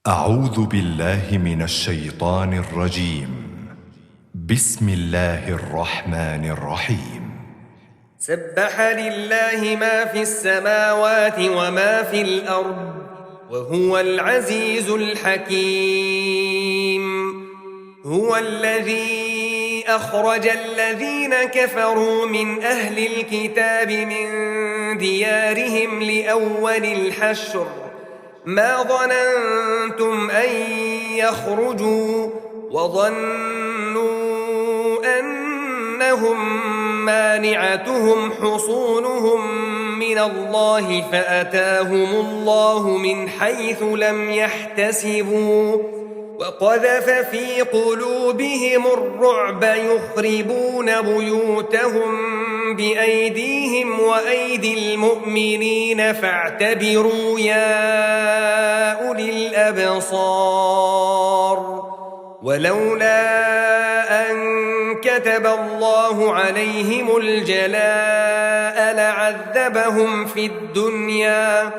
أعوذ بالله من الشيطان الرجيم. بسم الله الرحمن الرحيم. سبح لله ما في السماوات وما في الأرض وهو العزيز الحكيم. هو الذي أخرج الذين كفروا من أهل الكتاب من ديارهم لأول الحشر ما ظننتم أن يخرجوا وظنوا أنهم مانعتهم حصونهم من الله فأتاهم الله من حيث لم يحتسبوا وقذف في قلوبهم الرعب يخربون بيوتهم بأيديهم وأيدي المؤمنين فاعتبروا يا أولي الأبصار. ولولا أن كتب الله عليهم الجلاء لعذبهم في الدنيا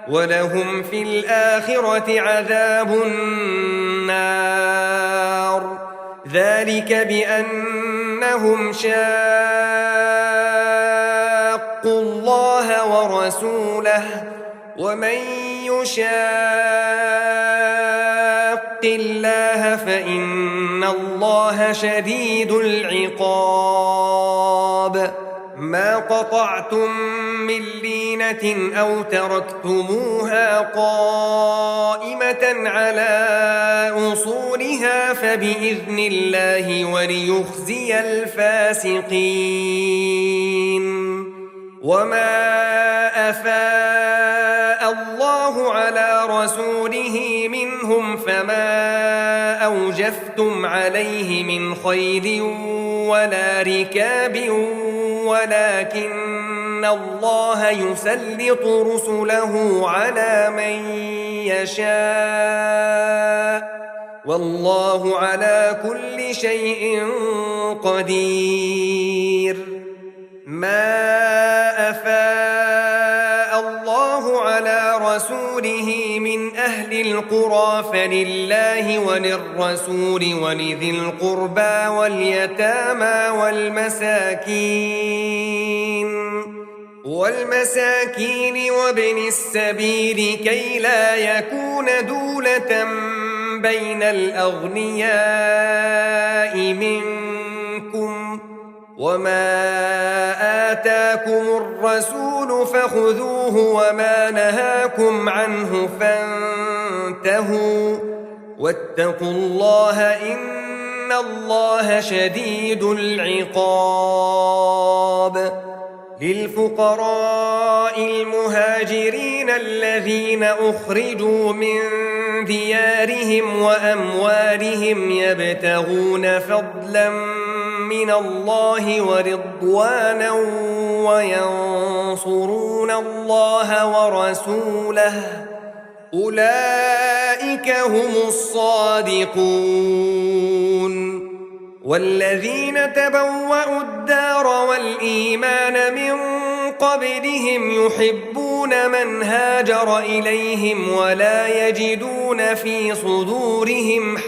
ولهم في الآخرة عذاب النار. ذلك بأنهم شاقوا الله ورسوله ومن يشاق الله فإن الله شديد العقاب. ما قطعتم من لينة أو تركتموها قائمة على أصولها فبإذن الله وليخزي الفاسقين. وما أفاء الله على رسوله منهم فما أوجفتم عليه من خيل ولا ركاب ولكن الله يسلط رسله على من يشاء والله على كل شيء قدير. ما أفاء الله على رسوله من أهل القرى فلله وللرسول ولذي القربى واليتامى والمساكين وابن السبيل كي لا يكون دولة بين الأغنياء منكم. وما آتاكم الرسول فخذوه وما نهاكم عنه فانتهوا واتقوا الله إن الله شديد العقاب. للفقراء المهاجرين الذين أخرجوا من ديارهم وأموالهم يبتغون فضلا من الله ورضوانا وينصرون الله ورسوله أولئك هم الصادقون. والذين تبوأوا الدار والإيمان من قبلهم يحبون من هاجر إليهم ولا يجدون في صدورهم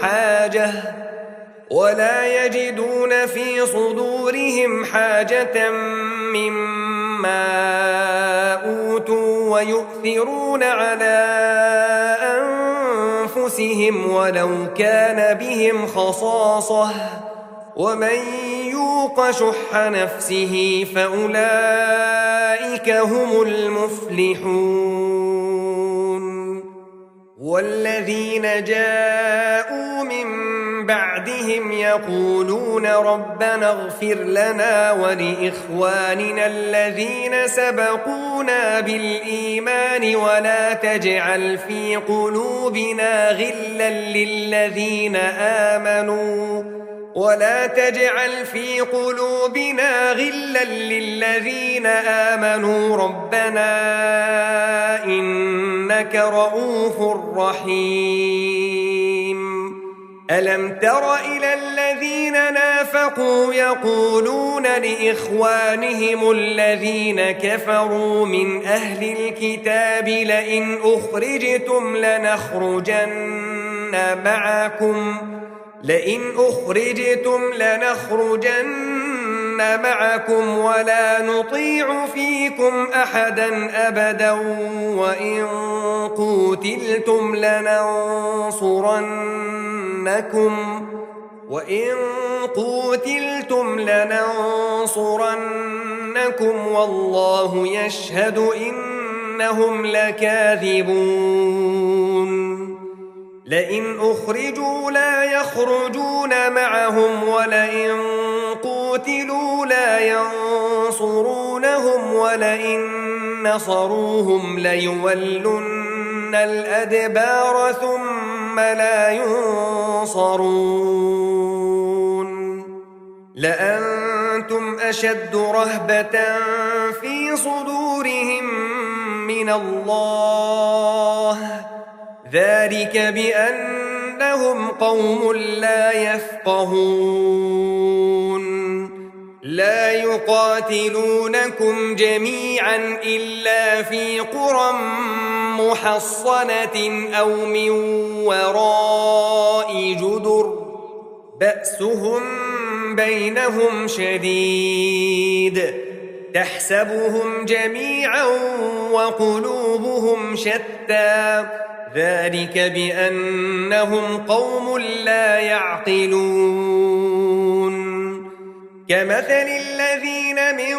حاجة مما أوتوا ويؤثرون على أنفسهم ولو كان بهم خصاصة ومن يوق شح نفسه فأولئك هم المفلحون. والذين جاءوا من بعدهم يقولون ربنا اغفر لنا ولإخواننا الذين سبقونا بالإيمان ولا تجعل في قلوبنا غلا للذين آمنوا ربنا إنك رؤوف رحيم. ألم تر إلى الذين الذين نافقوا يقولون لإخوانهم الذين كفروا من أهل الكتاب لئن أخرجتم لنخرجن معكم ولا نطيع فيكم أحدا أبدا وإن قوتلتم لننصرنكم والله يشهد إنهم لكاذبون لئن أخرجوا لا يخرجون معهم ولئن قوتلوا لا ينصرونهم ولئن نصروهم ليولن الأدبار ثم لا ينصرون لأنتم أشد رهبة في صدورهم من الله ذلك بأنهم قوم لا يفقهون لا يقاتلونكم جميعا إلا في قرى محصنة أو من وراء جدر بأسهم بينهم شديد تحسبهم جميعا وقلوبهم شتى ذلك بأنهم قوم لا يعقلون كمثل الذين من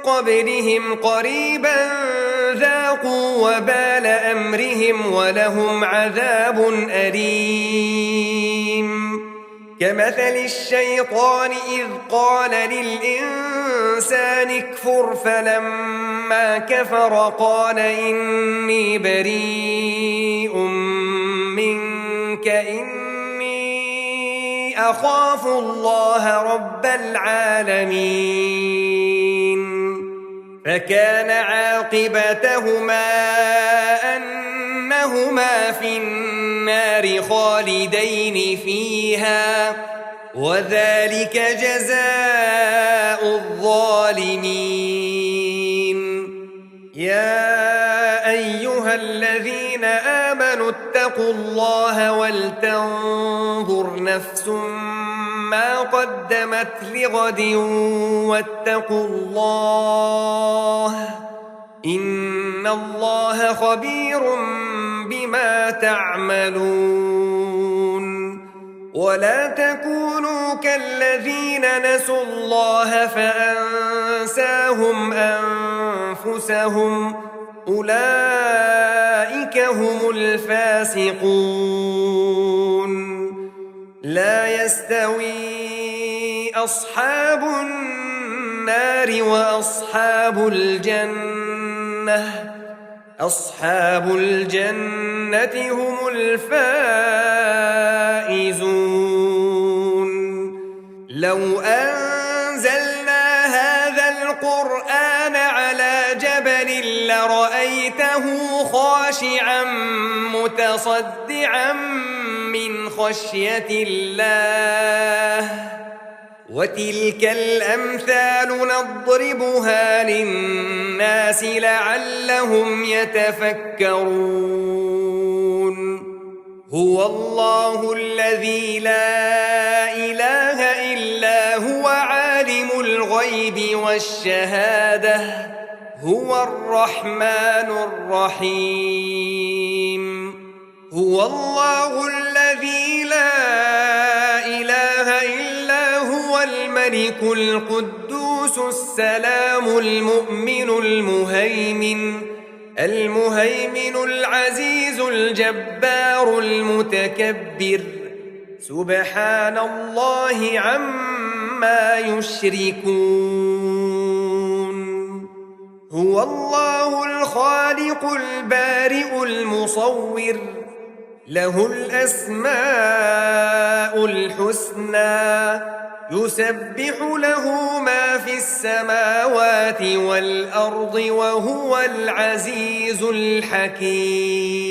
قبلهم قريبا ذاقوا وبال أمرهم ولهم عذاب أليم كمثل الشيطان إذ قال للإنسان اكفر فلما كفر قال إني بريء منك إني أخاف الله رب العالمين فكان عاقبتهما أنهما في النار خالدين فيها وذلك جزاء الظالمين يا أيها الذين آمنوا اتقوا الله ولتنظر نفس ما قدمت لغد واتقوا الله إن الله خبير بما تعملون ولا تكونوا كالذين نسوا الله فأنساهم أنفسهم أولئك هم الفاسقون لا يستوي أصحاب النار وأصحاب الجنة أصحاب الجنة هم الفائزون لو أنزلنا هذا القرآن على جبل لرأيته خاشعا متصدعا من خشية الله وتلك الأمثال نضربها للناس لعلهم يتفكرون هو الله الذي لا إله إلا هو عالم الغيب والشهادة هو الرحمن الرحيم هو الله الذي لا إله إلا هو الملك القدوس السلام المؤمن المهيمن العزيز الجبار المتكبر سبحان الله عما يشركون هو الله الخالق البارئ المصور له الأسماء الحسنى يسبح له ما في السماوات والأرض وهو العزيز الحكيم